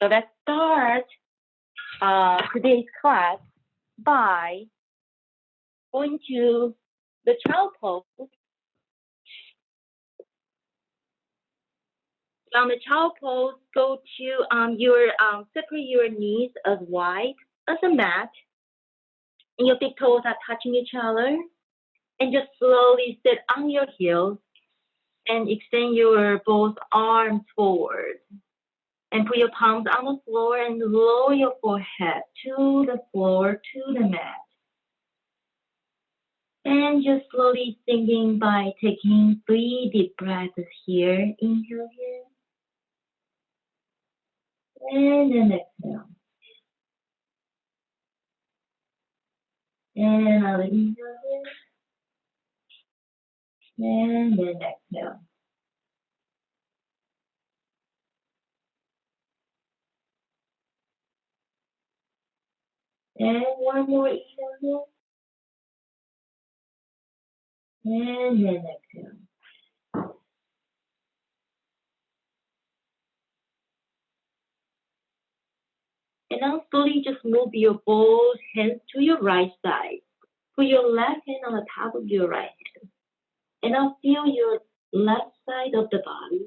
So let's start today's class by going to the child pose. On the child pose, go to separate your knees as wide as a mat, and your big toes are touching each other, and just slowly sit on your heels and extend your both arms forward. And put your palms on the floor and lower your forehead to the floor, to the mat. And just slowly sinking by taking 3 deep breaths here. Inhale here. And then exhale. And another inhale here. And then exhale. And one more inhale here. And then exhale. And now slowly just move your both hands to your right side. Put your left hand on the top of your right hand. And now feel your left side of the body.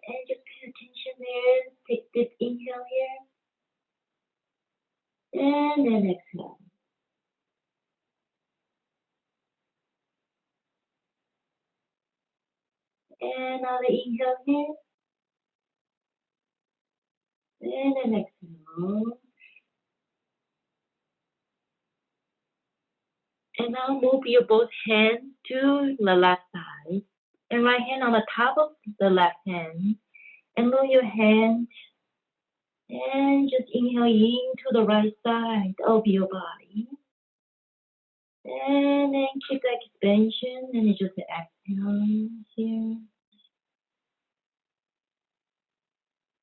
And just pay attention there. Take this inhale here. And then exhale. And another inhale here. And then exhale. And now move your both hands to the left side. And right hand on the top of the left hand. And move your hand. And just inhale into the right side of your body. And then keep the expansion. And just exhale here.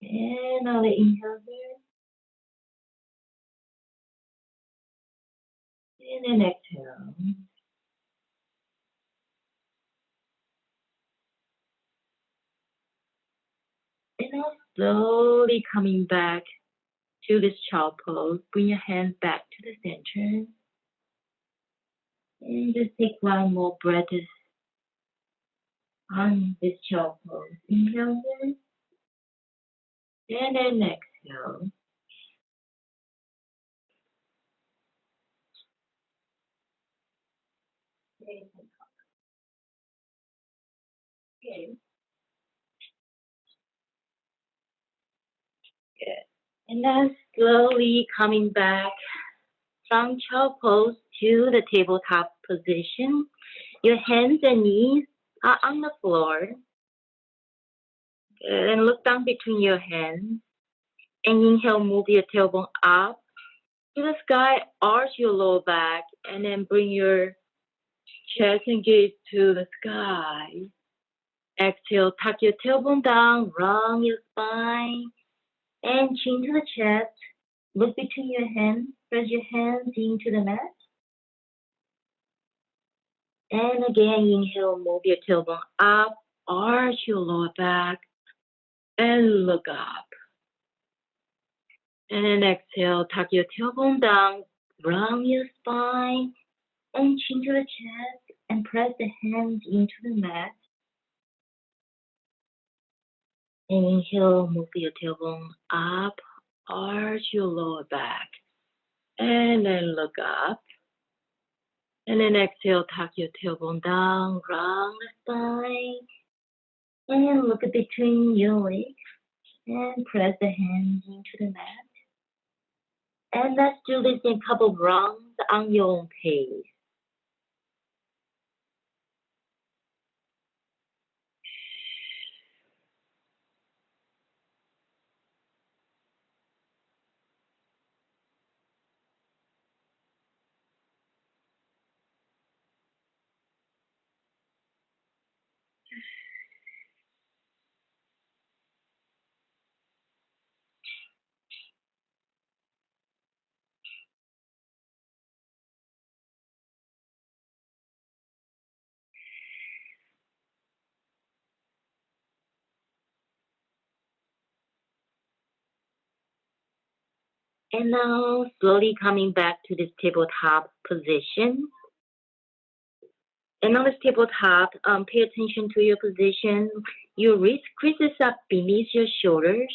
And another inhale here. And then exhale. And now slowly coming back to this child pose. Bring your hands back to the center. And just take one more breath on this child pose. Inhale here. And then exhale. Okay. Good. And then slowly coming back from child pose to the tabletop position. Your hands and knees are on the floor. Good. And look down between your hands. And inhale, move your tailbone up to the sky, arch your lower back, and then bring your chest and gaze to the sky. Exhale, tuck your tailbone down, round your spine, and chin to the chest. Look between your hands, press your hands into the mat. And again, inhale, move your tailbone up, arch your lower back, and look up. And then exhale, tuck your tailbone down, round your spine, and chin to the chest, and press the hands into the mat. And inhale, move your tailbone up, arch your lower back, and then look up. And then exhale, tuck your tailbone down, round the spine, and look between your legs, and press the hands into the mat. And let's do this in a couple of rounds on your own pace. And now slowly coming back to this tabletop position. And on this tabletop, pay attention to your position. Your wrist creases up beneath your shoulders.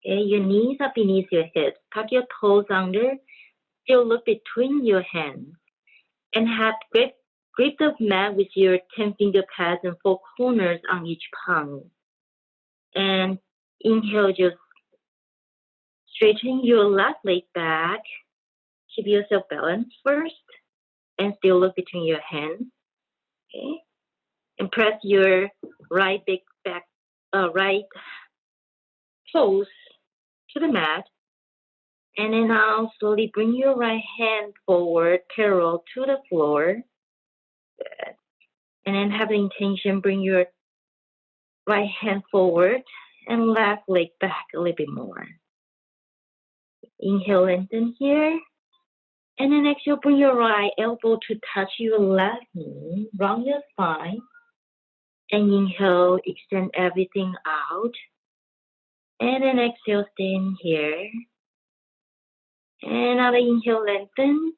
Okay? Your knees are beneath your hips. Tuck your toes under. Still look between your hands. And have grip the mat with your 10-finger pads and 4 corners on each palm. And inhale, just straighten your left leg back. Keep yourself balanced first. And still look between your hands. Okay? And press your right toes to the mat. And then now slowly bring your right hand forward, parallel to the floor. Good. And then have the intention, bring your right hand forward and left leg back a little bit more. Inhale, lengthen here. And then exhale, bring your right elbow to touch your left knee, round your spine. And inhale, extend everything out. And then exhale, stay in here. And now inhale, lengthen.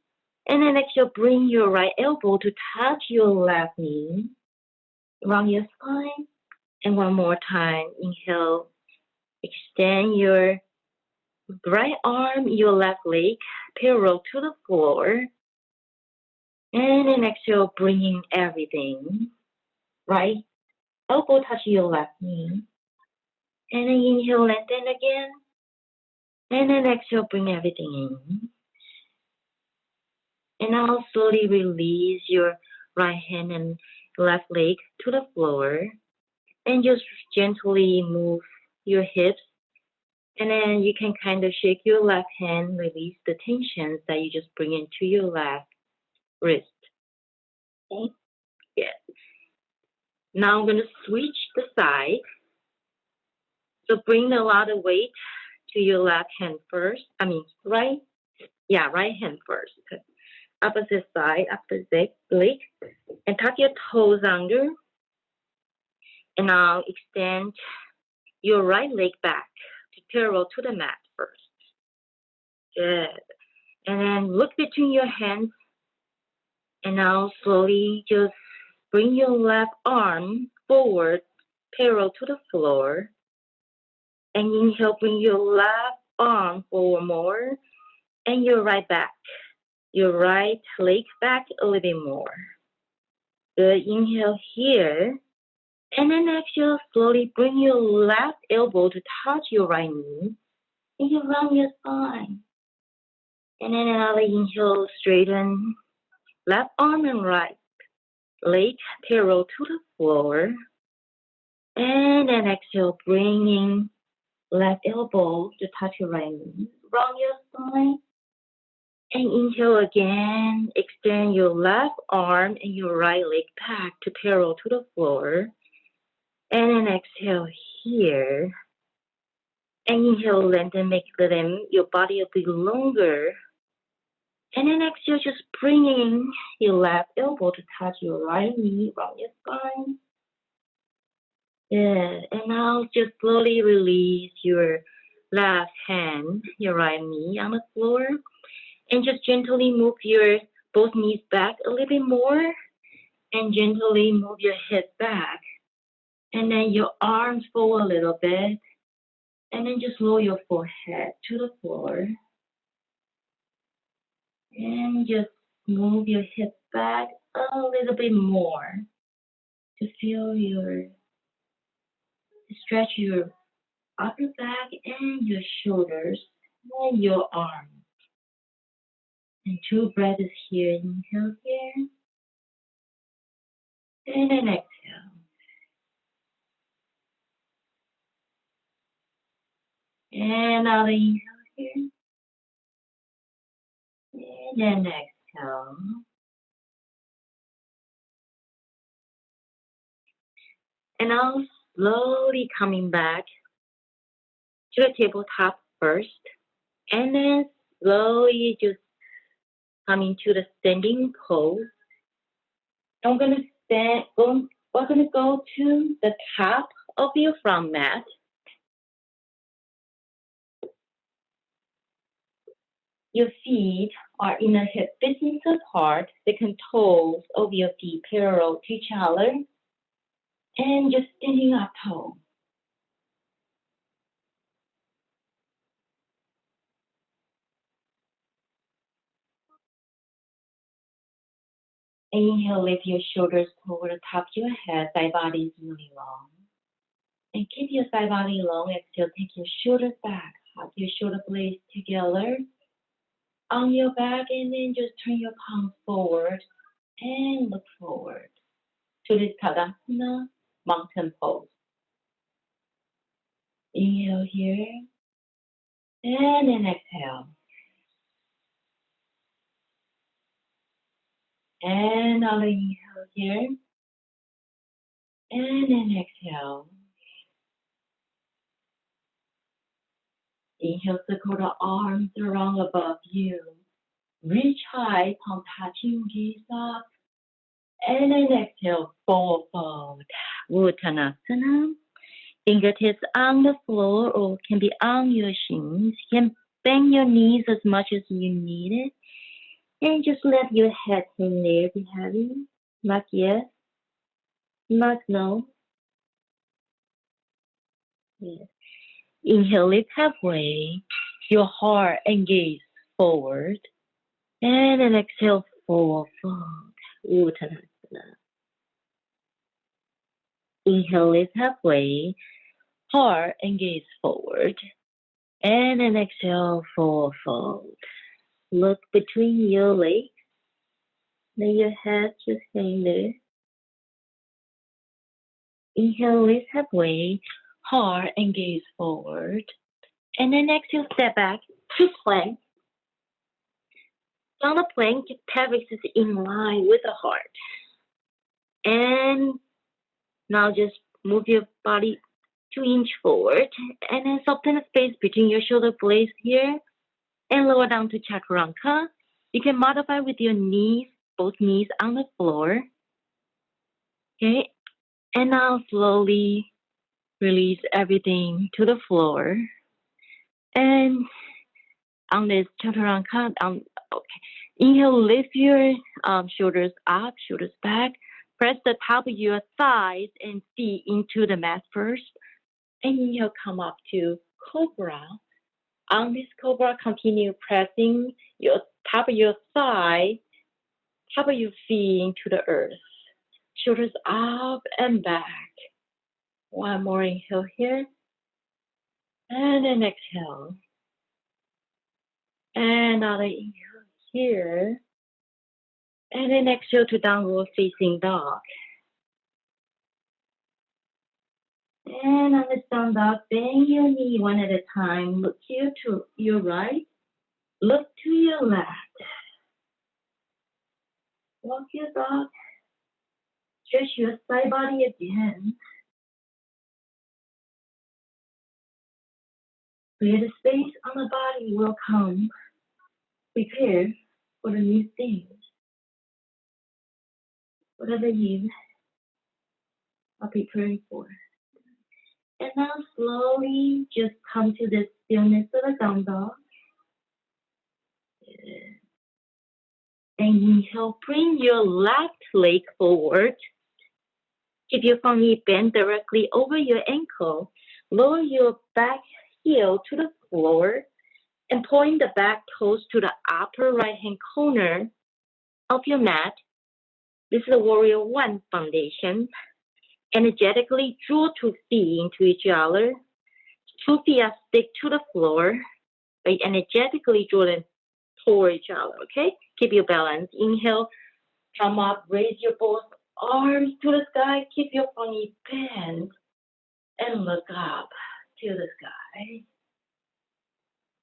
And then exhale, bring your right elbow to touch your left knee, round your spine. And one more time, inhale, extend your right arm, your left leg, parallel to the floor. And then exhale, bringing everything. Right elbow touch your left knee. And then inhale, lengthen again. And then exhale, bring everything in. And now slowly release your right hand and left leg to the floor. And just gently move your hips. And then you can kind of shake your left hand, release the tensions that you just bring into your left wrist. Okay? Good. Now I'm going to switch the side. So bring a lot of weight to your left hand first. Right hand first. Opposite side, opposite leg. And tuck your toes under. And now extend your right leg back to parallel to the mat first. Good. And then look between your hands. And now slowly just bring your left arm forward, parallel to the floor. And inhale, bring your left arm forward more. And your right back. Your right leg back a little bit more. Good. Inhale here. And then exhale, slowly bring your left elbow to touch your right knee. And you round your spine. And then another inhale, straighten left arm and right leg parallel to the floor. And then exhale, bringing left elbow to touch your right knee. Round your spine. And inhale again, extend your left arm and your right leg back to parallel to the floor. And then exhale here. And inhale, lengthen, make your body a bit longer. And then exhale, just bringing your left elbow to touch your right knee, round your spine. Good. And now just slowly release your left hand, your right knee on the floor. And just gently move your both knees back a little bit more. And gently move your head back. And then your arms forward a little bit. And then just lower your forehead to the floor. And just move your hips back a little bit more to feel stretch your upper back and your shoulders and your arms. And 2 breaths here. Inhale here. And then exhale. And another inhale here. And then exhale. And now slowly coming back to the tabletop first. And then slowly just coming to the standing pose. I'm going to we're going to go to the top of your front mat. Your feet are in a hip distance apart, the toes of your feet parallel to each other, and just standing up tall. Inhale, lift your shoulders toward the top of your head, side body is really long. And keep your side body long. Exhale, take your shoulders back, hug your shoulder blades together on your back, and then just turn your palms forward and look forward to this Tadasana mountain pose. Inhale here, and then exhale. And I'll inhale here, and then exhale. Inhale, circle the arms around above you. Reach high, palm touching, gaze up. And then exhale, forward. Uttanasana. Fingertips on the floor or can be on your shins. You can bend your knees as much as you need it. And just let your head hang there, be heavy. Not yes. Not no. Yes. Inhale, lift halfway. Your heart and gaze forward. And then exhale, forward. Uttanasana. Inhale, lift halfway. Heart and gaze forward. And then exhale, forward fold. Look between your legs. Let your head just hang there. Inhale, lift halfway. Heart and gaze forward. And then exhale, step back to plank. On the plank, pelvis is in line with the heart. And now just move your body 2 inches forward. And then soften the space between your shoulder blades here. And lower down to Chaturanga. You can modify with your knees, both knees on the floor. Okay. And now slowly release everything to the floor. And on this Chaturanga, okay. Inhale, lift your shoulders up, shoulders back. Press the top of your thighs and feet into the mat first. And inhale, come up to Cobra. On this Cobra, continue pressing your top of your thigh, top of your feet into the earth. Shoulders up and back. One more inhale here. And then exhale. And another inhale here. And then exhale to downward facing dog. And on the down dog, bend your knee one at a time. Look here to your right. Look to your left. Walk your dog. Stretch your side body again. Clear the space on the body will come. Prepare for the new things. Whatever you are preparing for. And now slowly just come to the stillness of a down dog. And inhale, bring your left leg forward. Keep your front knee bent directly over your ankle. Lower your back heel to the floor and point the back toes to the upper right-hand corner of your mat. This is a Warrior One foundation. Energetically draw 2 feet into each other. 2 feet are stick to the floor. But energetically draw them toward each other, okay? Keep your balance. Inhale, come up, raise your both arms to the sky. Keep your front knee bent and look up to the sky.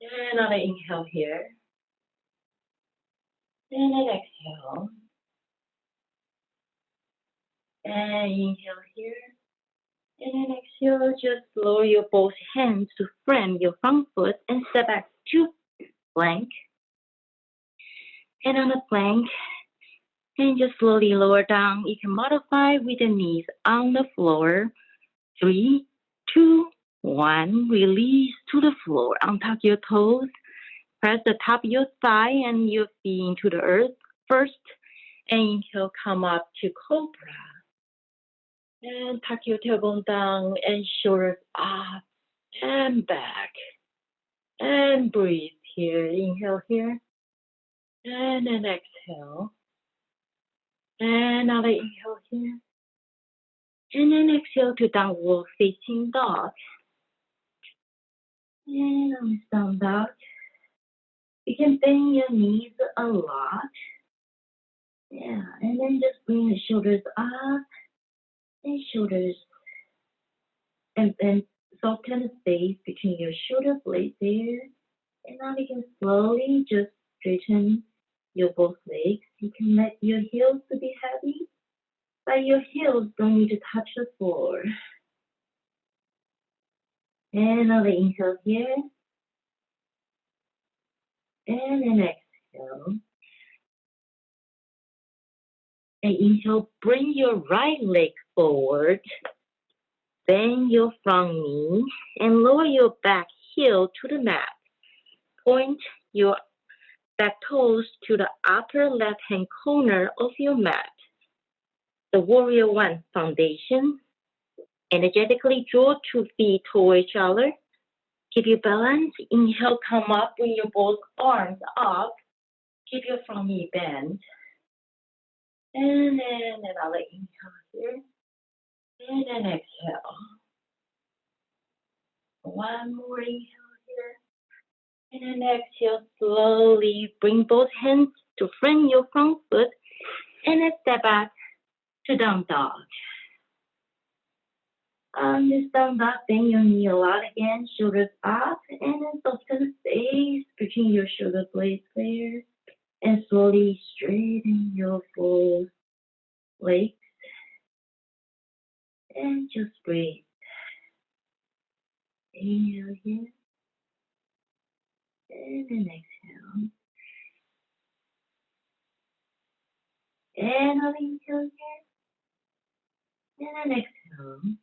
And another inhale here. And then exhale. And inhale here. And then exhale, just lower your both hands to frame your front foot and step back to plank. And on the plank, and just slowly lower down. You can modify with the knees on the floor. 3, 2, 1. Release to the floor. Untuck your toes. Press the top of your thigh and your feet into the earth first. And inhale, come up to cobra. And tuck your tailbone down and shoulders up and back. And breathe here. Inhale here. And then exhale. And another inhale here. And then exhale to downward facing dog. And on this down dog, you can bend your knees a lot. Yeah, and then just bring the shoulders up and shoulders. And then soften the space between your shoulder blades there. And now you can slowly just straighten your both legs. You can let your heels to be heavy, but your heels don't need to touch the floor. And another inhale here. And then exhale. And inhale, bring your right leg forward. Bend your front knee and lower your back heel to the mat. Point your back toes to the upper left-hand corner of your mat. The Warrior One foundation. Energetically draw 2 feet toward each other. Keep your balance. Inhale, come up, bring your both arms up. Keep your front knee bent. And then another inhale here. And then exhale. One more inhale here. And then exhale, slowly bring both hands to frame your front foot. And then step back to down dog. On this down dog, bend your knee a lot again, shoulders up, and then soften the space between your shoulder blades there. And slowly straighten your full legs. And just breathe. Inhale here. And then exhale. And another inhale here. And then exhale.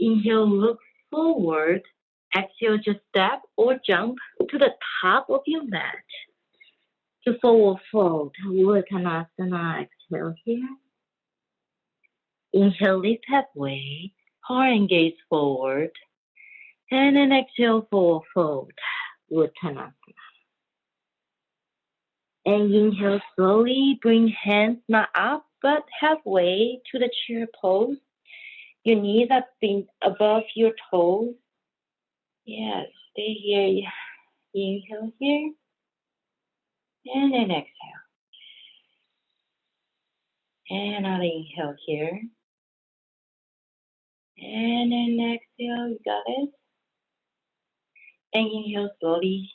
Inhale, look forward. Exhale, just step or jump to the top of your mat. To forward fold, Uttanasana. Exhale here. Inhale, lift halfway. Heart and gaze forward. And then exhale, forward fold. Uttanasana. And inhale, slowly bring hands not up, but halfway to the chair pose. Your knees are bent above your toes. Yes, stay here. Inhale here. And then exhale. And another inhale here. And then exhale, you got it. And inhale slowly,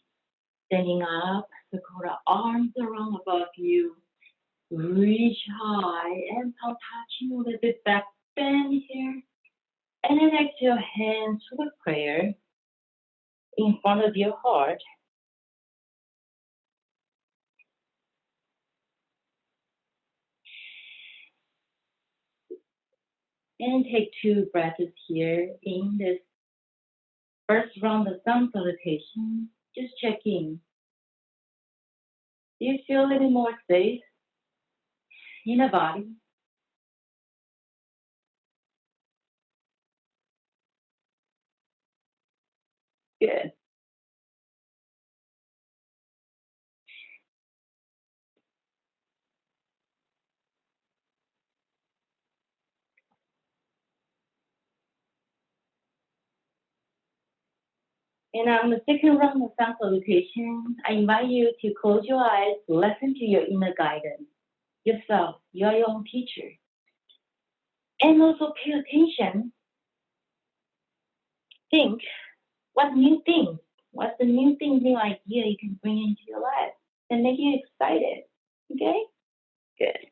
standing up. Sakura, arms around above you. Reach high and palm touching a little bit back bend here. And then exhale, hands to the prayer in front of your heart. And take 2 breaths here in this first round of sun salutation. Just check in. Do you feel a little more safe in the body? Good. And on the second round of sun salutation, I invite you to close your eyes, listen to your inner guidance. Yourself, you are your own teacher. And also pay attention. Think, what's the new thing, new idea you can bring into your life and make you excited, okay? Good.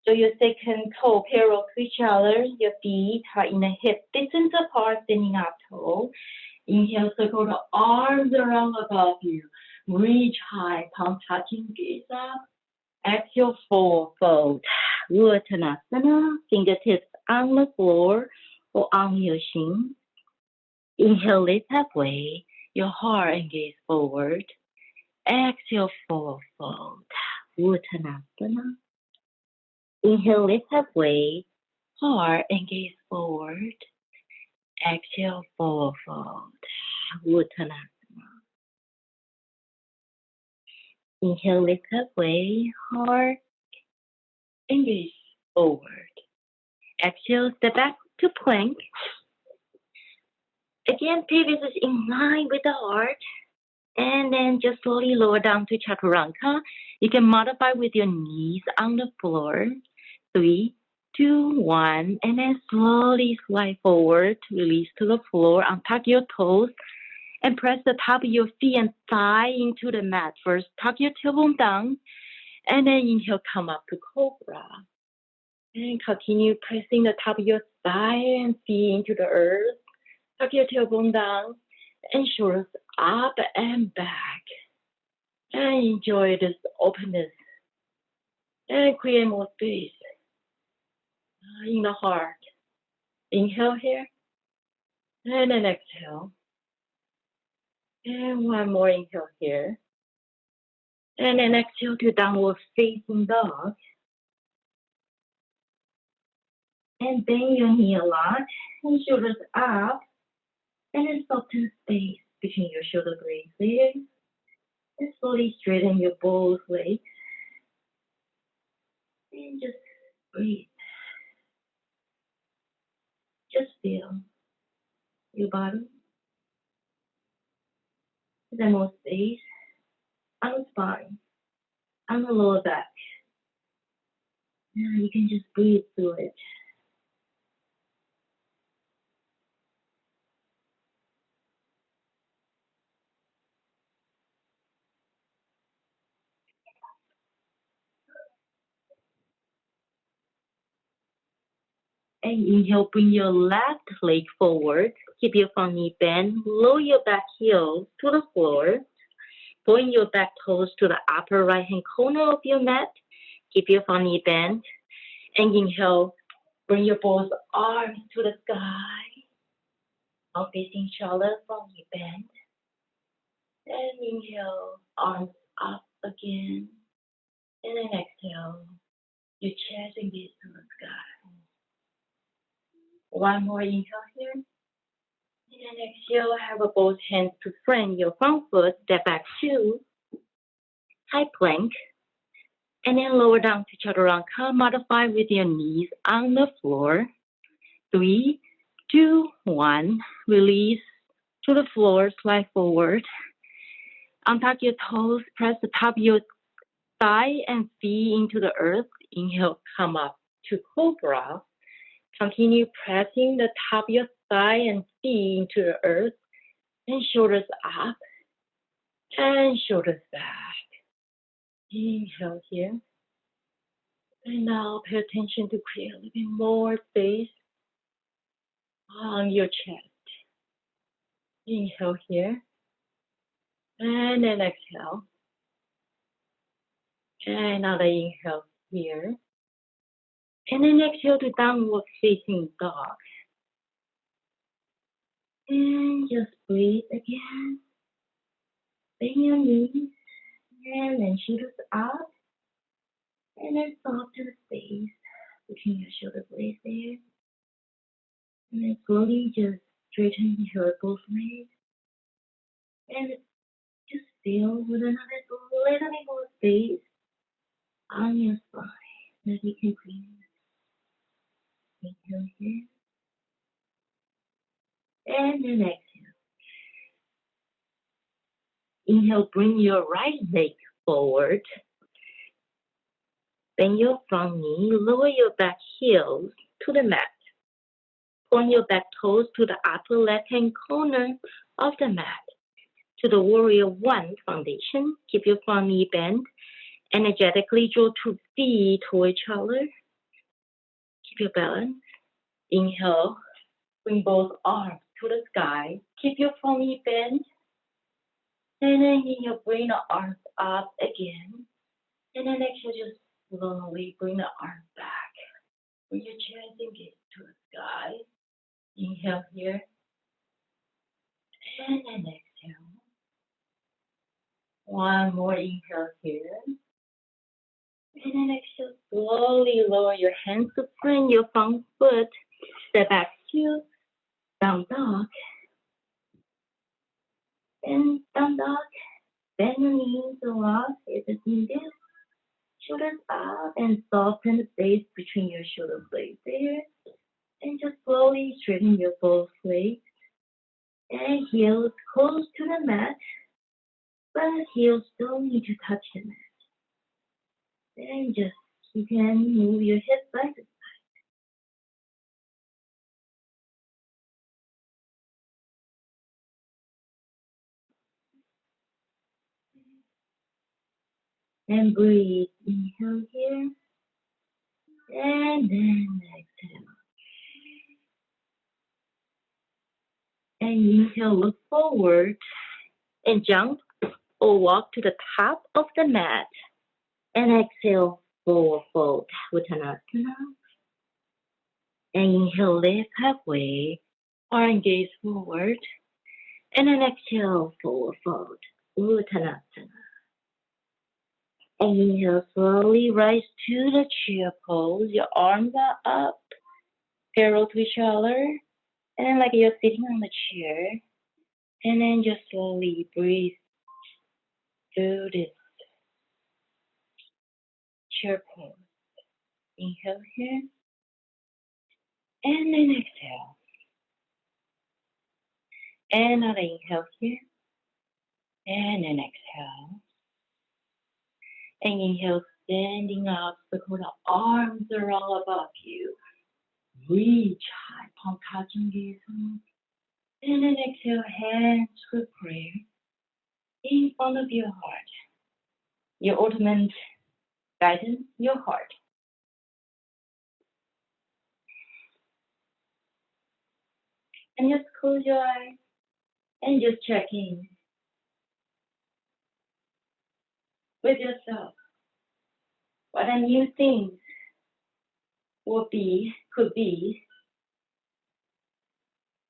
So your second toe parallel to each other, your feet are in a hip distance apart, standing up tall. Inhale, circle the arms around above you. Reach high, palm touching, gaze up. Exhale, forward fold. Uttanasana, fingertips on the floor or on your shin. Inhale, lift halfway. Your heart and gaze forward. Exhale, forward fold. Uttanasana. Inhale, lift halfway. Heart and gaze forward. Exhale, forward fold. Uttanasana. Inhale, lift halfway. Heart and gaze forward. Exhale, step back to plank. Again, pelvis is in line with the heart. And then just slowly lower down to chaturanga. You can modify with your knees on the floor. 3, 2, 1. And then slowly slide forward, release to the floor, untuck your toes, and press the top of your feet and thigh into the mat. First, tuck your tailbone down, and then inhale, come up to cobra. And continue pressing the top of your thigh and feet into the earth. Tuck your tailbone down and shoulders up and back. And enjoy this openness. And create more space in the heart. Inhale here. And then exhale. And one more inhale here. And then exhale to downward facing dog. And bend your knee a lot. And shoulders up. And then soften space between your shoulder blades. And slowly straighten your both legs. And just breathe. Just feel your body. There's more space on the spine, on the lower back. Now you can just breathe through it. And inhale, bring your left leg forward. Keep your front knee bent. Lower your back heel to the floor. Point your back toes to the upper right hand corner of your mat. Keep your front knee bent. And inhale, bring your both arms to the sky. Arm facing each other, front knee bent. And inhale, arms up again. And then exhale, your chest and gaze to the sky. One more inhale here. And then exhale, have both hands to front your front foot, step back to high plank. And then lower down to chaturanga, modify with your knees on the floor. 3, 2, 1. Release to the floor, slide forward. Untuck your toes, press the top of your thigh and feet into the earth. Inhale, come up to cobra. Continue pressing the top of your thigh and feet into the earth. And shoulders up and shoulders back. Inhale here. And now pay attention to create a little bit more space on your chest. Inhale here. And then exhale. And another inhale here. And then exhale to downward facing dog. And just breathe again. Bend your knees. And then shoulders up. And then soften space between your shoulder blades there. And then slowly just straighten your both legs. And just feel with another little bit more space on your spine that you can breathe. Inhale here. And then exhale. Inhale, bring your right leg forward. Bend your front knee, lower your back heels to the mat. Point your back toes to the upper left-hand corner of the mat. To the warrior one foundation, keep your front knee bent. Energetically draw 2 feet toward each other. Keep your balance. Inhale, bring both arms to the sky. Keep your front knee bent. And then inhale, bring the arms up again. And then exhale, just slowly bring the arms back. Bring your chest and gaze to the sky. Inhale here. And then exhale. One more inhale here. And then exhale, slowly lower your hands to plant your front foot. Step back to down dog. And down dog. Bend the knees a lot if it's needed. Shoulders up and soften the space between your shoulder blades there. And just slowly straighten your both legs. And heels close to the mat. But heels don't need to touch the mat. And just you can move your hips back to and breathe. Inhale here. And then exhale. And inhale, look forward and jump or walk to the top of the mat. And exhale, forward fold, Uttanasana. And inhale, lift halfway, arm gaze forward. And then exhale, forward fold, Uttanasana. And inhale, slowly rise to the chair pose. Your arms are up, parallel to each other. And then like you're sitting on the chair. And then just slowly breathe through this chair pose. Inhale here. And then exhale. And another inhale here. And then exhale. And inhale, standing up, circle the arms around above you. Reach high, palm touching gaze. And then exhale, hands to prayer in front of your heart. Your ultimate guidance, your heart. And just close your eyes and just check in with yourself. What a new things could be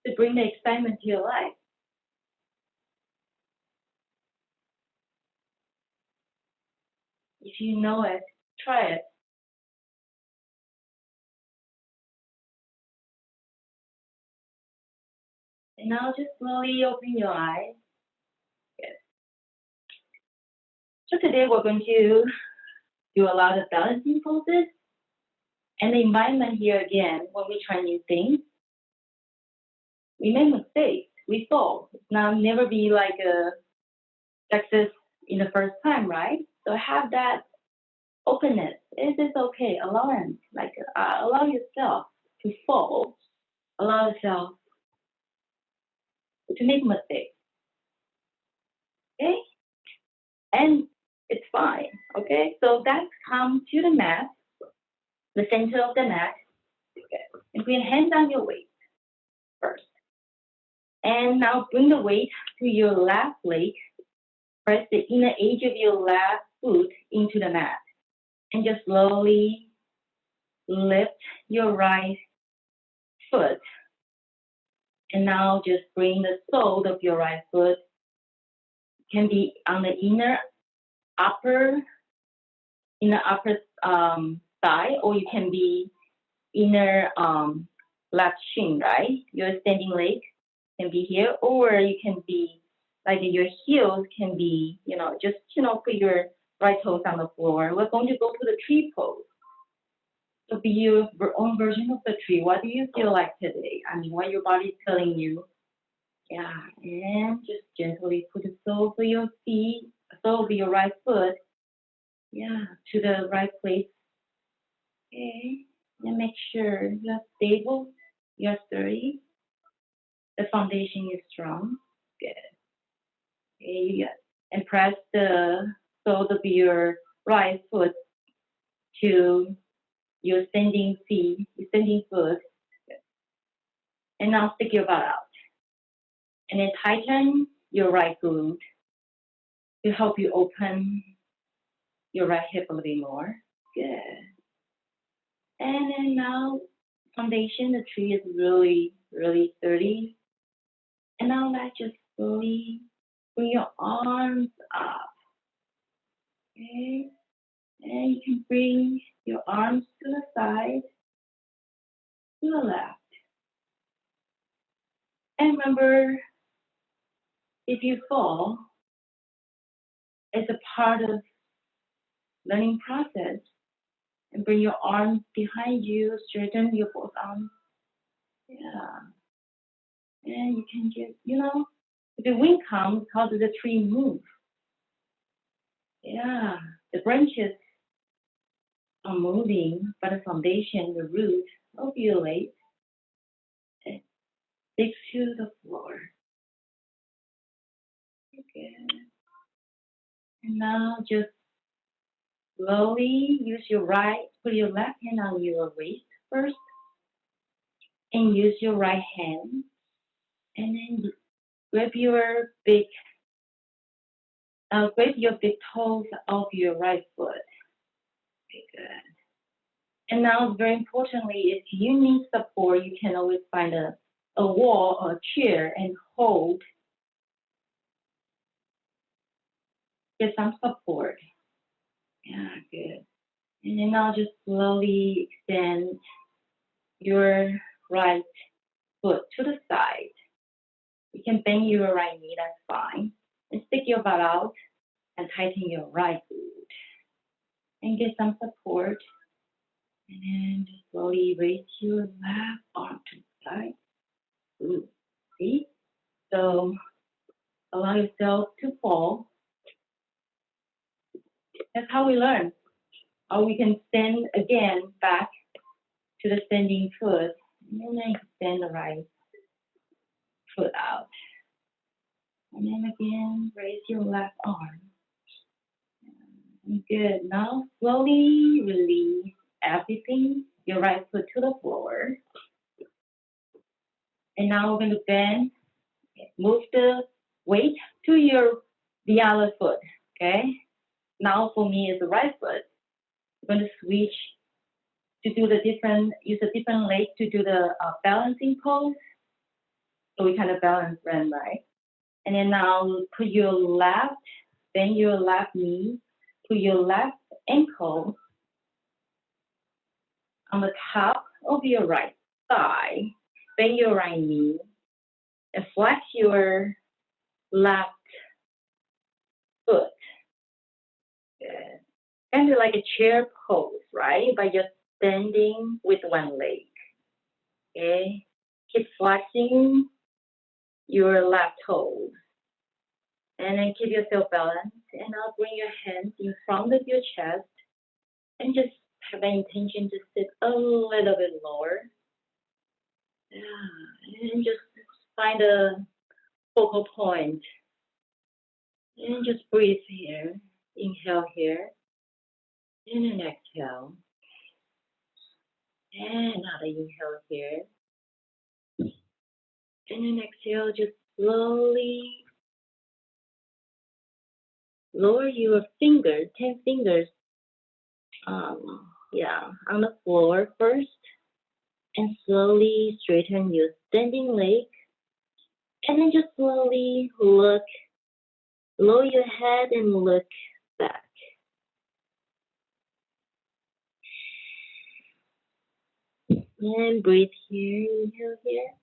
to bring the excitement to your life. If you know it, try it. And now just slowly open your eyes. Good. So today we're going to do a lot of balancing poses. And the environment here again, when we try new things, we make mistakes, we fall. It's not never be like a success in the first time, right? So have that openness. It is okay. Allow yourself to fall. Allow yourself to make mistakes. Okay? And it's fine. Okay? So that come to the mat, the center of the mat. Okay. And put your hands on your waist first. And now bring the weight to your left leg. Press the inner edge of your left foot into the mat. And just slowly lift your right foot. And now just bring the sole of your right foot. Can be on the inner upper thigh, or you can be inner left shin, right? Your standing leg can be here, or you can be like your heels can be, just put your right toes on the floor. We're going to go to the tree pose. So be your own version of the tree. What do you feel like today? I mean, what your body's telling you. Yeah, and just gently put the sole of your feet, sole of your right foot, to the right place. Okay, and make sure you're stable, you're sturdy, the foundation is strong. Good. Okay, and press the sole of your right foot to your standing foot. Good. And now stick your butt out. And then tighten your right glute to help you open your right hip a little bit more. Good. And then now, foundation, the tree is really, really sturdy. And now let's just Slowly bring your arms up. Okay? And you can bring your arms to the side, to the left. And remember, if you fall, it's a part of learning process. And bring your arms behind you, straighten your both arms. Yeah. And you can just, if the wind comes, how does the tree move? Yeah. The branches are moving, but the foundation, the root of your leg, it sticks to the floor. Okay. And now just slowly put your left hand on your waist first, and use your right hand, and then grab your big toes of your right foot. Okay, good. And now, very importantly, if you need support, you can always find a wall or a chair and hold. Get some support. Yeah, good. And then now just slowly extend your right foot to the side. You can bend your right knee, that's fine. And stick your butt out and tighten your right glute. And get some support. And then just slowly raise your left arm to the side. Ooh, see? So allow yourself to fall. That's how we learn. Or we can stand again back to the standing foot. And then extend the right foot out. And then again, raise your left arm. Good. Now slowly release everything, your right foot to the floor. And now we're going to bend, move the weight to the other foot. Okay. Now for me is the right foot. I'm going to switch to do use a different leg to do the balancing pose. So we kind of balance them, right? And then now bend your left knee, put your left ankle on the top of your right thigh, bend your right knee, and flex your left foot. Good. Kind of like a chair pose, right? By just standing with one leg. Okay. Keep flexing your left toes. And then keep yourself balanced. And now bring your hands in front of your chest and just have an intention to sit a little bit lower. Yeah. And just find a focal point. And just breathe here. Inhale here. And then exhale. And another inhale here. And then exhale, just slowly lower your fingers, 10 fingers, on the floor first. And slowly straighten your standing leg. And then just slowly lower your head and look back. And breathe here, inhale here.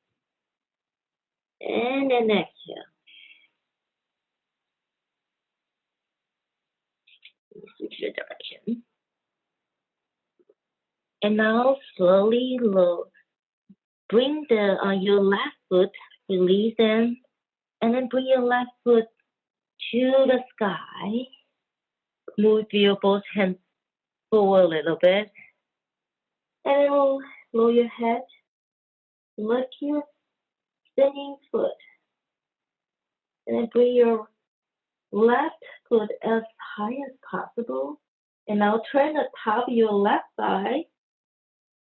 And then exhale. Switch the direction. And now slowly bring your left foot, release them, and then bring your left foot to the sky. Move your both hands forward a little bit. And then lower your head. Look your standing foot. And then bring your left foot as high as possible. And now turn the top of your left thigh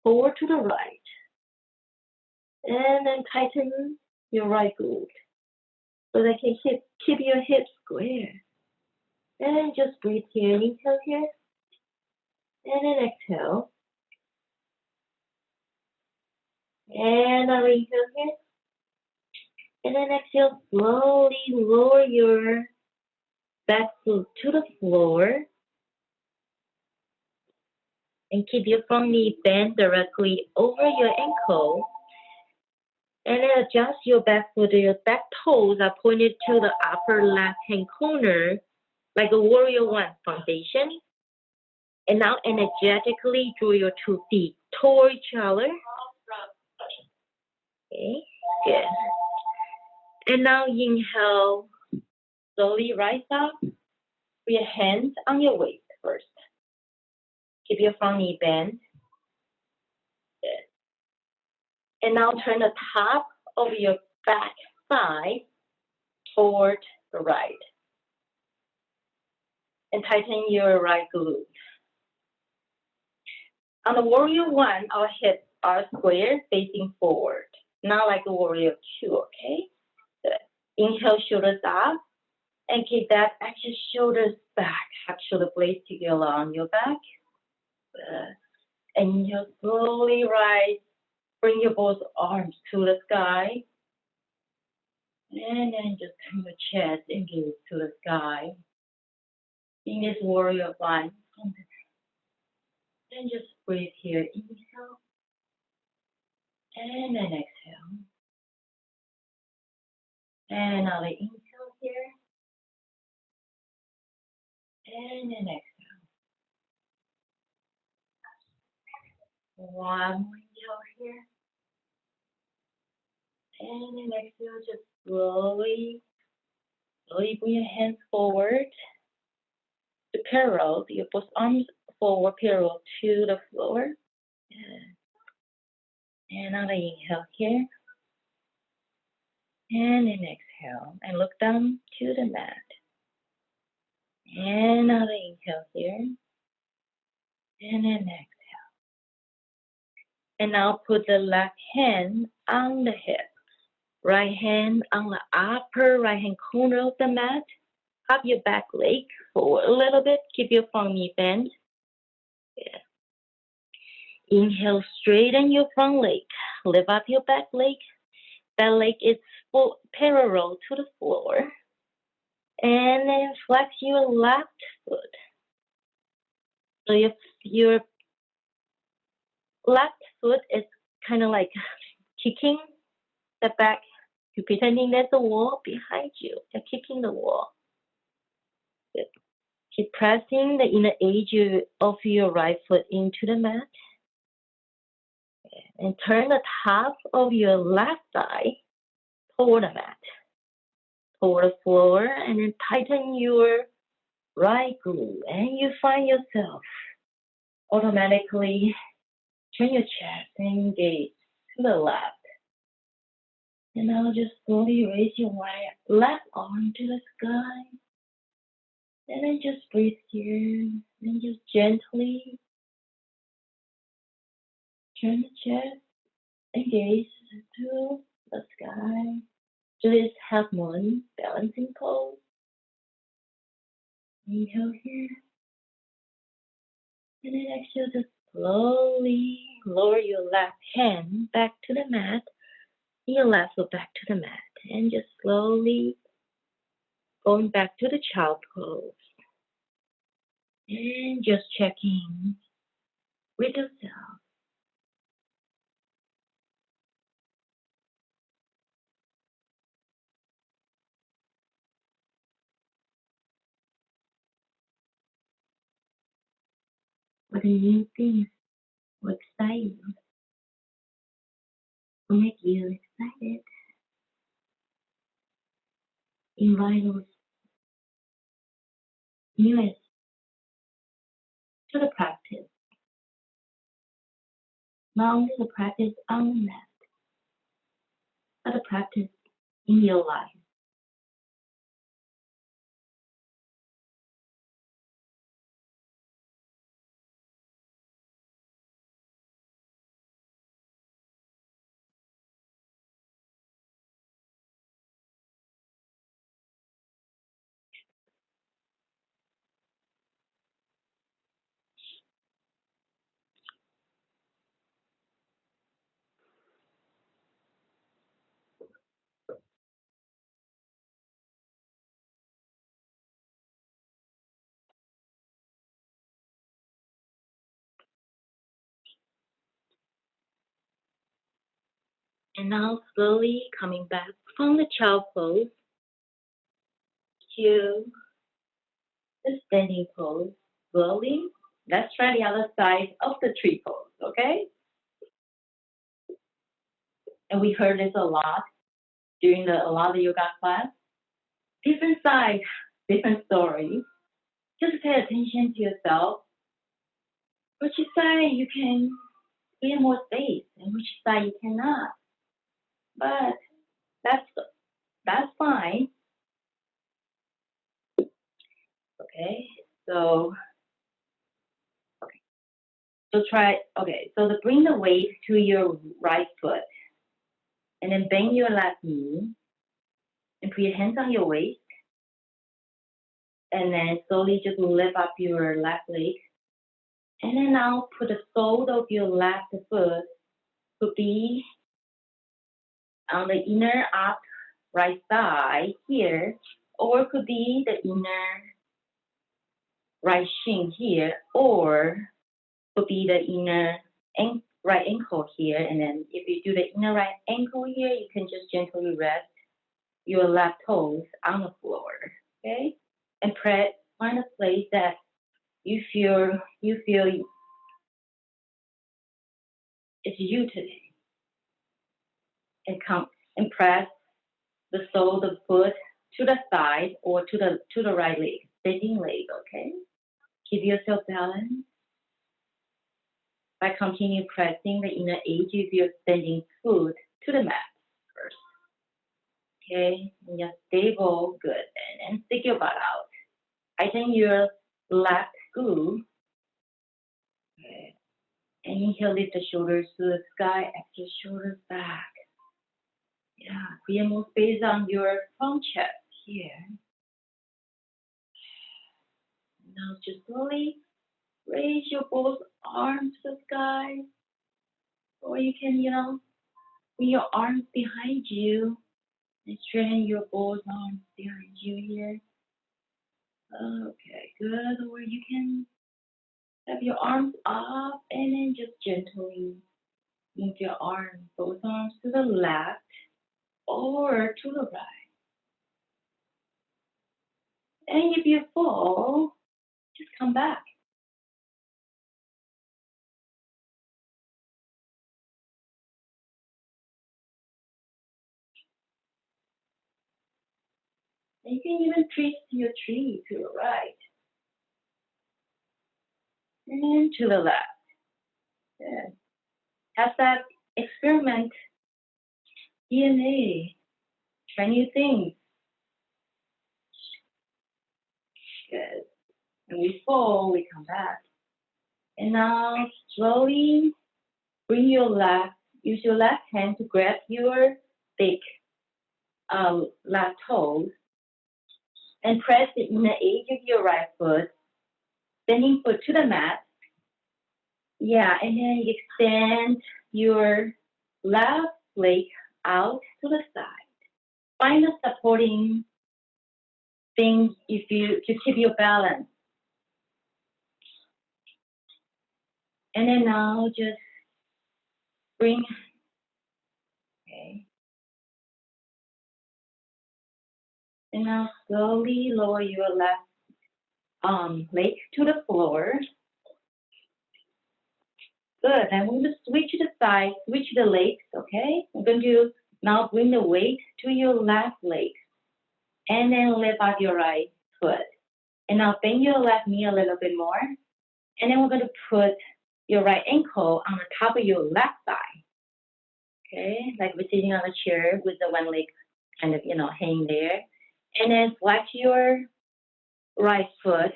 forward to the right. And then tighten your right glute so that you can keep your hips square. And just breathe here, inhale here. And then exhale. And now inhale here. And then exhale, slowly lower your back foot to the floor and keep your front knee bent directly over your ankle. And then adjust your back foot. Your back toes are pointed to the upper left-hand corner, like a warrior one foundation. And now energetically draw your 2 feet toward each other. Okay, good. And now inhale, slowly rise up. Put your hands on your waist first. Keep your front knee bent. Good. And now turn the top of your back thigh toward the right. And tighten your right glute. On the warrior one, our hips are square facing forward. Not like a warrior two, okay? Good. Inhale, shoulders up. And keep that exhale, shoulders back. Hug shoulder blades together on your back. Good. And you slowly rise. Bring your both arms to the sky. And then just turn your chest and gaze to the sky. In this warrior one. Then just breathe here. Inhale. And then exhale. And another inhale here. And then exhale. One more inhale here. And then exhale, just slowly bring your hands forward to parallel, your both arms forward parallel to the floor. And another inhale here. And then exhale, and look down to the mat. And another inhale here. And then exhale. And now put the left hand on the hip. Right hand on the upper right-hand corner of the mat. Hop your back leg forward a little bit. Keep your front knee bent. Yeah. Inhale, straighten your front leg. Lift up your back leg. That leg is full, parallel to the floor. And then flex your left foot. So your left foot is kind of like kicking the back. You're pretending there's a wall behind you. You're kicking the wall. Good. Keep pressing the inner edge of your right foot into the mat. And turn the top of your left thigh toward the mat, toward the floor, and then tighten your right glute. And you find yourself automatically turn your chest and gaze to the left. And now just slowly raise your left arm to the sky. And then just breathe here. And just gently turn the chest and gaze to the sky. To this half moon balancing pose. Inhale here. And then exhale, just slowly lower your left hand back to the mat. Your left foot back to the mat. And just slowly going back to the child pose. And just checking with yourself. What new things will excite you? Will make you excited? Invite those newest to the practice. Not only the practice on the mat, but the practice in your life. And now slowly coming back from the child pose to the standing pose. Slowly, let's try the other side of the tree pose, okay? And we heard this a lot during a lot of yoga class. Different sides, different stories. Just pay attention to yourself. Which side you can create more space and which side you cannot. But that's fine. Okay, so try, so to bring the weight to your right foot and then bend your left knee and put your hands on your waist and then slowly just lift up your left leg. And then now put the sole of your left foot to be on the inner up right side here, or could be the inner right shin here, or could be the inner right ankle here. And then if you do the inner right ankle here, you can just gently rest your left toes on the floor, okay? And find a place that you feel it's you today. And come and press the sole of the foot to the side or to the right leg, standing leg, okay? Keep yourself balanced by continue pressing the inner edge of your standing foot to the mat first. Okay, and just stable, good, and then stick your butt out. I think your left glute. Okay. And inhale, lift the shoulders to the sky, exhale, shoulders back. Yeah, create more space on your front chest here. Now just slowly raise your both arms to the sky. Or you can, bring your arms behind you and straighten your both arms behind you here. Okay, good. Or you can have your arms up and then just gently move your arms, both arms to the left or to the right. And if you fall, just come back. And you can even twist your tree to the right and to the left. Yeah. Have that experiment, DNA, try new things. Good. And we fall, we come back. And now slowly bring use your left hand to grab your big left toe and press the inner edge of your right foot, standing foot to the mat. Yeah, and then you extend your left leg out to the side. Find a supporting thing to keep your balance. And then now just bring, okay. And now slowly lower your left leg to the floor. Good, and we're going to switch the side, switch the legs, okay? We're going to now bring the weight to your left leg. And then lift up your right foot. And now bend your left knee a little bit more. And then we're going to put your right ankle on the top of your left thigh. Okay, like we're sitting on a chair with the one leg kind of, hanging there. And then flex your right foot.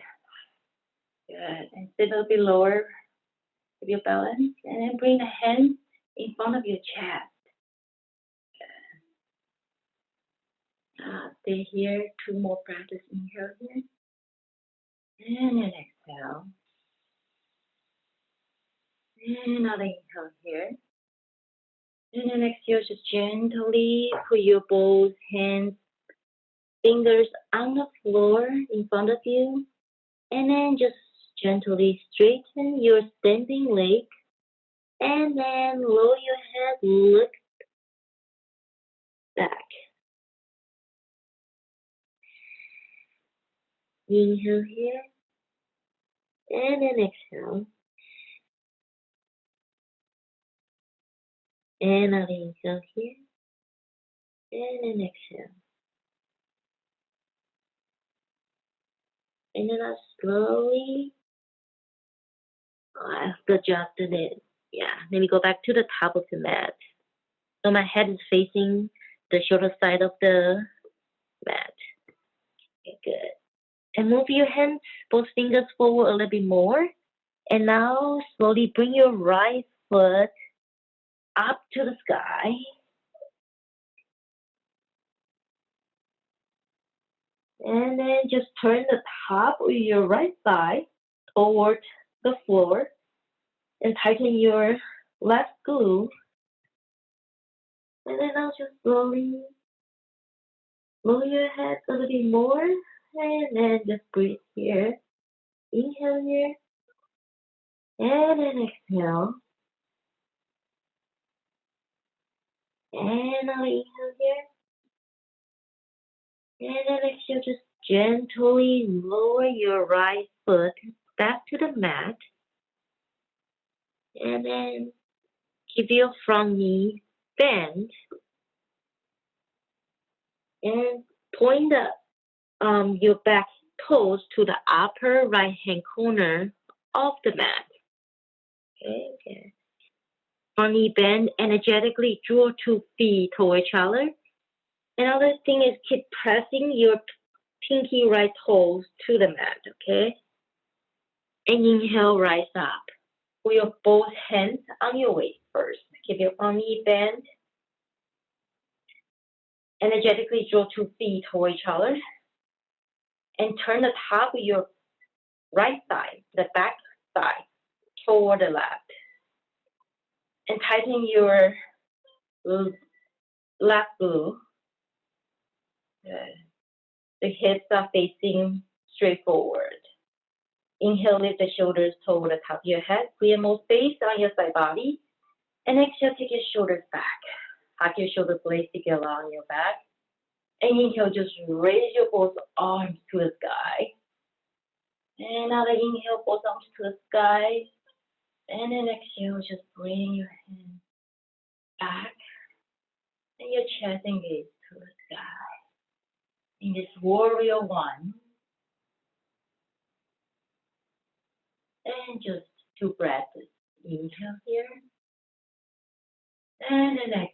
Good, and sit a little bit lower with your balance. And then bring the hands in front of your chest. Stay here, 2 more practice inhale here. And then exhale. And another inhale here. And then exhale, just gently put your both hands, fingers on the floor in front of you. And then just gently straighten your standing leg. And then lower your head, look back. Inhale here, and then exhale. And I'll inhale here, and then exhale. And then I'll slowly, I've adjusted it. Yeah, let me go back to the top of the mat. So my head is facing the shoulder side of the mat. Okay, good. And move your hands, both fingers forward a little bit more. And now slowly bring your right foot up to the sky. And then just turn the top of your right thigh toward the floor and tighten your left glute. And then I'll just slowly lower your head a little bit more. And then just breathe here. Inhale here. And then exhale. And I'll inhale here. And then exhale, just gently lower your right foot back to the mat. And then keep your front knee bent. And point your back toes to the upper right hand corner of the mat. Okay. Front knee bend, energetically draw 2 feet toward each other. Another thing is keep pressing your pinky right toes to the mat, okay? And inhale, rise up. Put your both hands on your waist first. Keep your front knee bent. Energetically draw 2 feet toward each other. And turn the top of your right thigh, the back thigh, toward the left. And tighten your left glute. The hips are facing straight forward. Inhale, lift the shoulders toward the top of your head. Create more space on your side body. And exhale, take your shoulders back. Hug your shoulder blades together on your back. And inhale, just raise your both arms to the sky. And now inhale, both arms to the sky. And then exhale, just bring your hands back. And your chest engaged to the sky. In this warrior one. And just 2 breaths. Inhale here. And then exhale.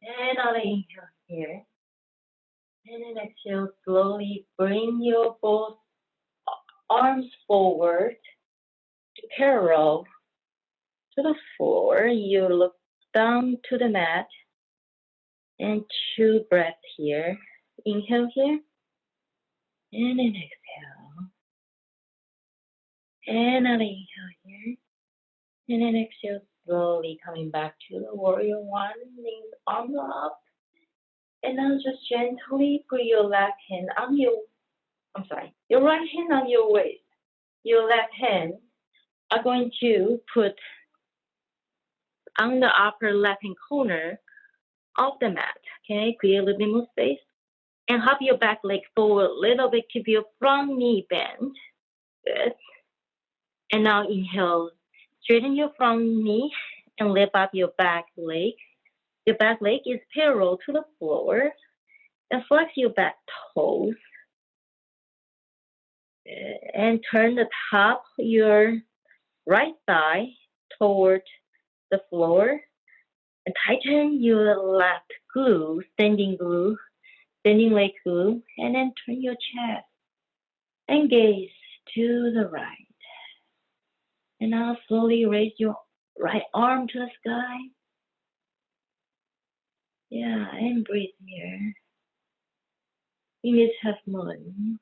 And I'll inhale here. And then exhale, slowly bring your both arms forward to parallel to the floor. You look down to the mat. And 2 breaths here. Inhale here. And then exhale. And I'll inhale here. And then exhale, slowly coming back to the warrior one. Knees arms up. And now just gently put your left hand on your right hand on your waist. Your left hand are going to put on the upper left hand corner of the mat. Okay, create a little bit more space. And hop your back leg forward a little bit. Keep your front knee bent. Good. And now inhale. Straighten your front knee and lift up your back leg. Your back leg is parallel to the floor. And flex your back toes. And turn the top of your right thigh toward the floor. And tighten your left glute, standing leg glute. And then turn your chest and gaze to the right. And now slowly raise your right arm to the sky. Yeah, and breathe here. In this half moon.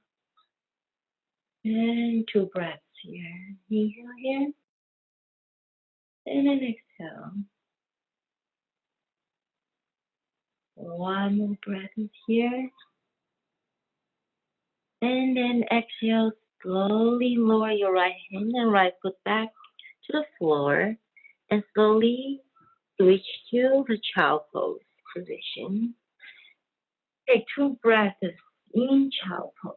And 2 breaths here. Inhale here. And then exhale. 1 more breath is here. And then exhale. Slowly lower your right hand and right foot back to the floor. And slowly switch to the child pose position. Take 2 breaths in child pose.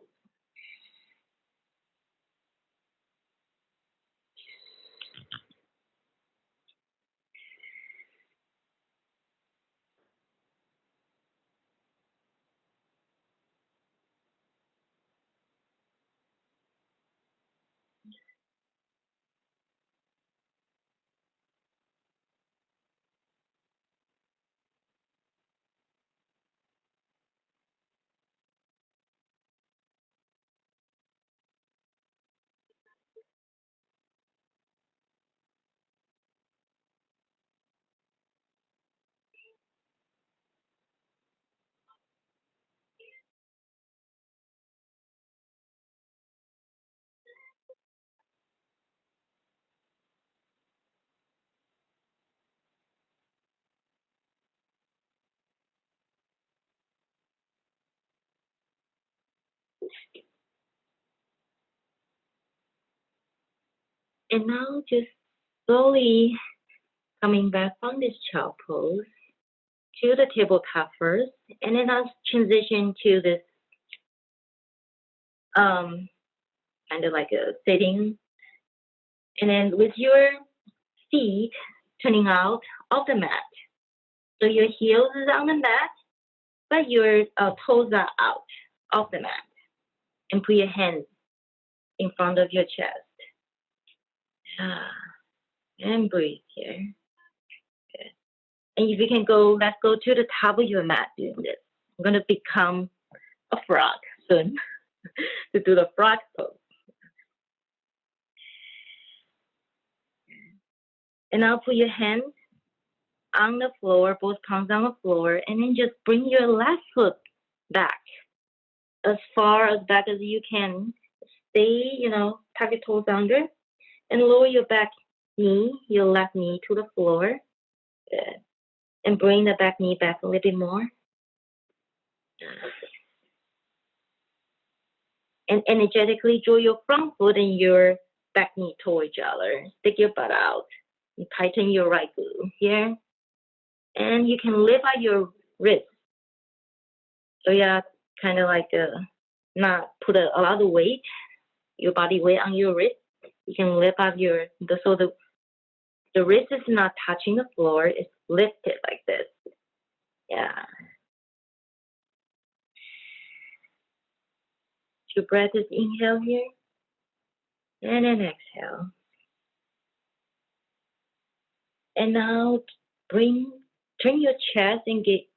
And now just slowly coming back from this child pose to the tabletop first, and then I'll transition to this kind of like a sitting, and then with your feet turning out of the mat. So your heels is on the mat, but your toes are out of the mat. And put your hands in front of your chest. And breathe here. Good. And if you can go, let's go to the top of your mat doing this. I'm going to become a frog soon to do the frog pose. And now put your hands on the floor, both palms on the floor, and then just bring your left foot back as far as back as you can. Stay, tuck your toes under, and lower your back knee, your left knee to the floor. Good. And bring the back knee back a little bit more. And energetically draw your front foot and your back knee toward each other. Stick your butt out and tighten your right glute here. And you can lift up your wrist. So yeah, kind of like not put a lot of weight, your body weight on your wrist. You can lift up so the wrist is not touching the floor. It's lifted like this. Yeah. 2 breaths, inhale here, and then exhale. And now turn your chest and gaze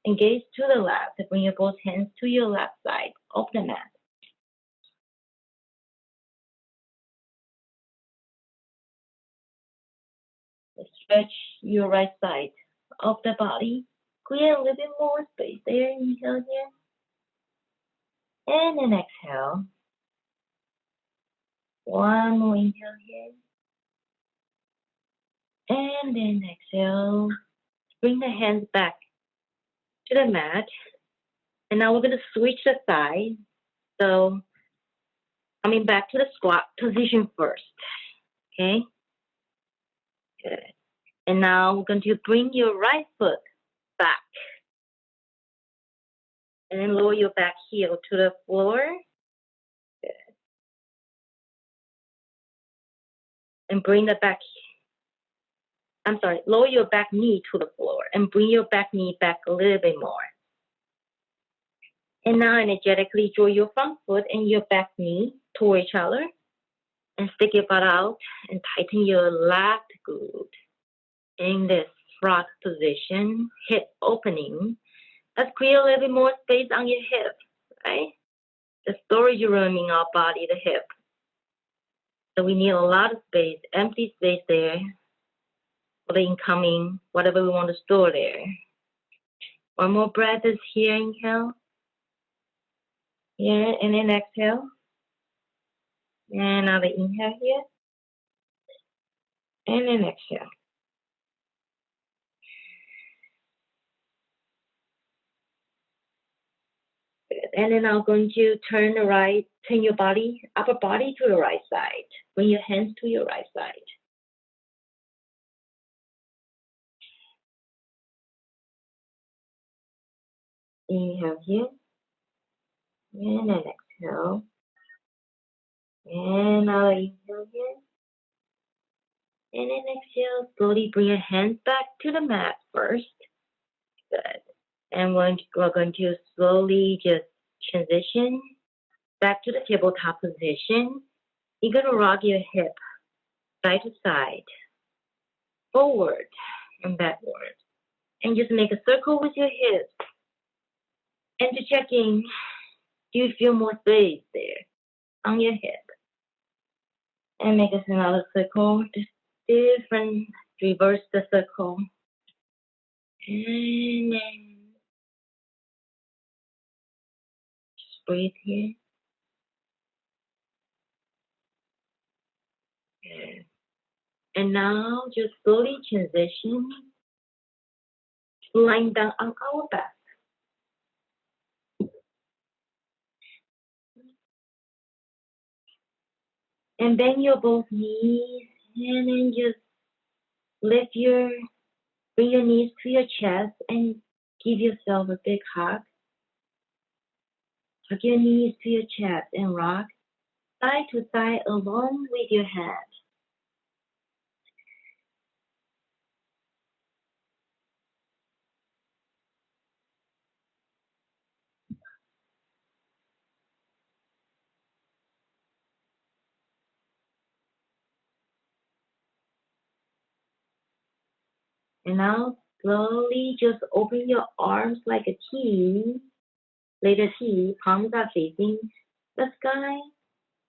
to the left. Bring your both hands to your left side of the mat. Stretch your right side of the body. Clear a little bit more space there. Inhale here. And then exhale. One more inhale here. And then exhale. Bring the hands back to the mat. And now we're going to switch the side. So coming back to the squat position first. Okay? Good. And now we're going to bring your right foot back. And then lower your back heel to the floor. Good. And bring the lower your back knee to the floor and bring your back knee back a little bit more. And now energetically draw your front foot and your back knee toward each other and stick your butt out and tighten your left glute. In this frog position, hip opening. Let's create a little bit more space on your hip, right? The storage room in our body, the hip. So we need a lot of space, empty space there for the incoming, whatever we want to store there. One more breath is here, inhale. Here, and then exhale. And another inhale here. And then exhale. And then I'm going to turn your body, upper body to the right side. Bring your hands to your right side. Inhale here. And then exhale. And now inhale here. And then exhale. Slowly bring your hands back to the mat first. Good. And we're going to slowly just transition back to the tabletop position. You're going to rock your hip side to side, forward and backward. And just make a circle with your hips. And to check in, do you feel more space there on your hip? And make us another circle, just different, reverse the circle. And then just breathe here. Good. And now just slowly transition, lying down on our back. And bend your both knees, and then just bring your knees to your chest and give yourself a big hug. Hug your knees to your chest and rock side to side along with your head. And now slowly just open your arms like a T. Lay the T, palms are facing the sky.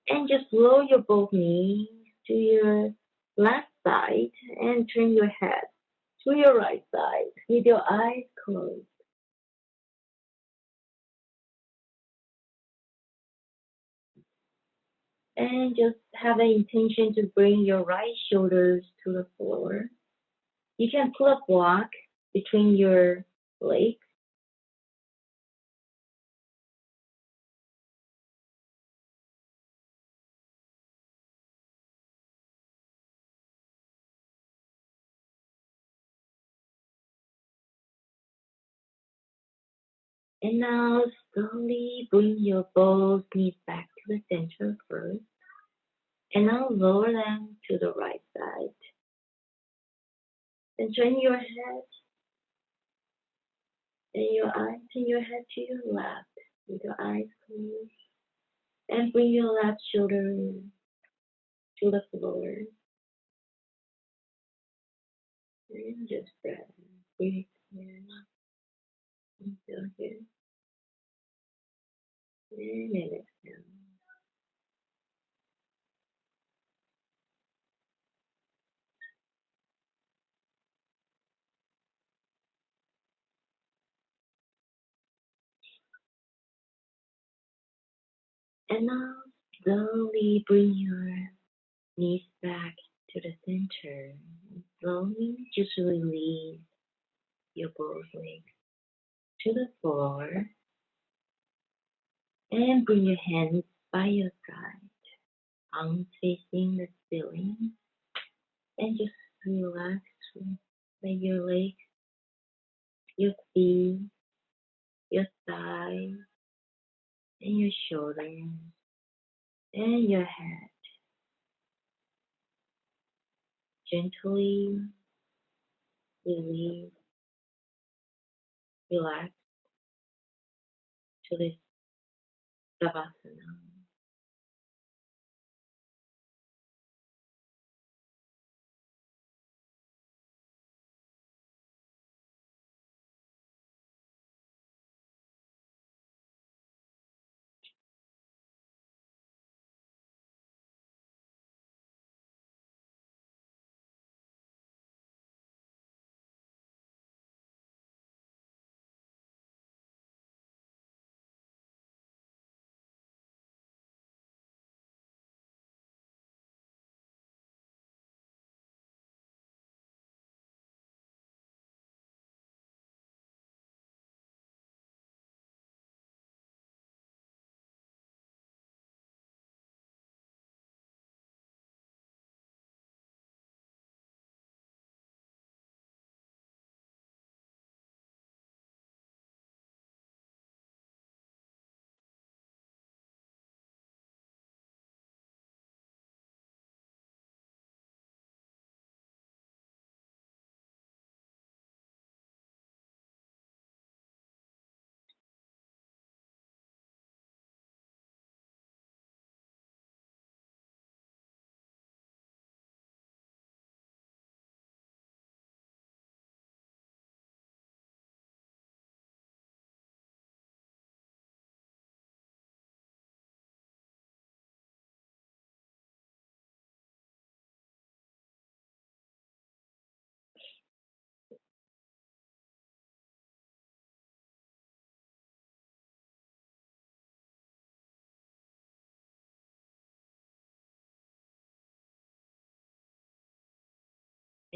And just lower your both knees to your left side and turn your head to your right side with your eyes closed. And just have an intention to bring your right shoulders to the floor. You can pull up block between your legs. And now slowly bring your both knees back to the center first. And now lower them to the right side. And turn your head and your eyes, turn your head to your left with your eyes closed. And bring your left shoulder to the floor. And just breathe in. Inhale here. And then exhale. And now slowly bring your knees back to the center. And slowly just release your both legs to the floor. And bring your hands by your side, arms facing the ceiling. And just relax. Let your legs, your feet, your thighs, and your shoulders, and your head. Gently release, relax to this Savasana.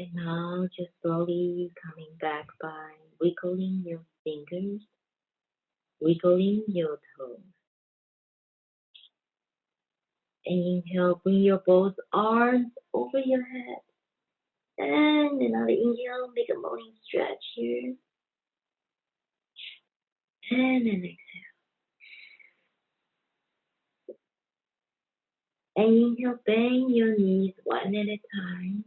And now just slowly coming back by wiggling your fingers, wiggling your toes. Inhale, bring your both arms over your head. And another inhale, make a morning stretch here. And then exhale. And inhale, bend your knees one at a time.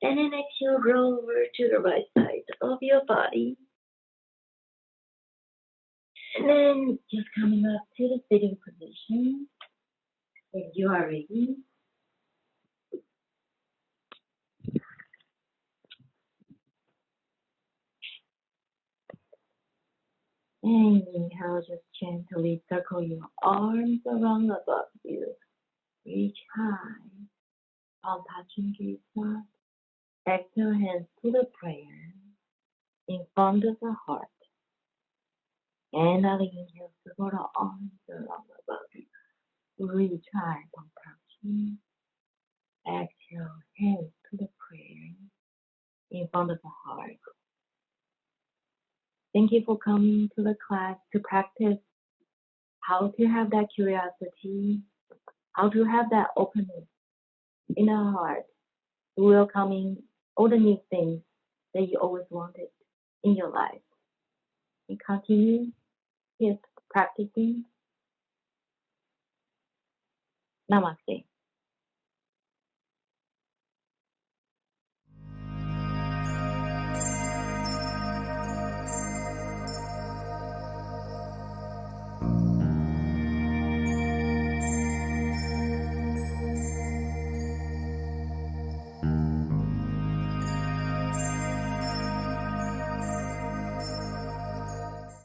And then exhale, roll over to the right side of your body. And then just coming up to the sitting position. If you are ready. And inhale, just gently circle your arms around above you. Reach high, palm touching gaze up. Exhale, hands to the prayer in front of the heart. And now inhale, circle the arms around above you. Reach high, palm touching. Exhale, hands to the prayer in front of the heart. Thank you for coming to the class to practice how to have that curiosity, how to have that openness in our heart, welcoming all the new things that you always wanted in your life. And continue keep practicing. Namaste.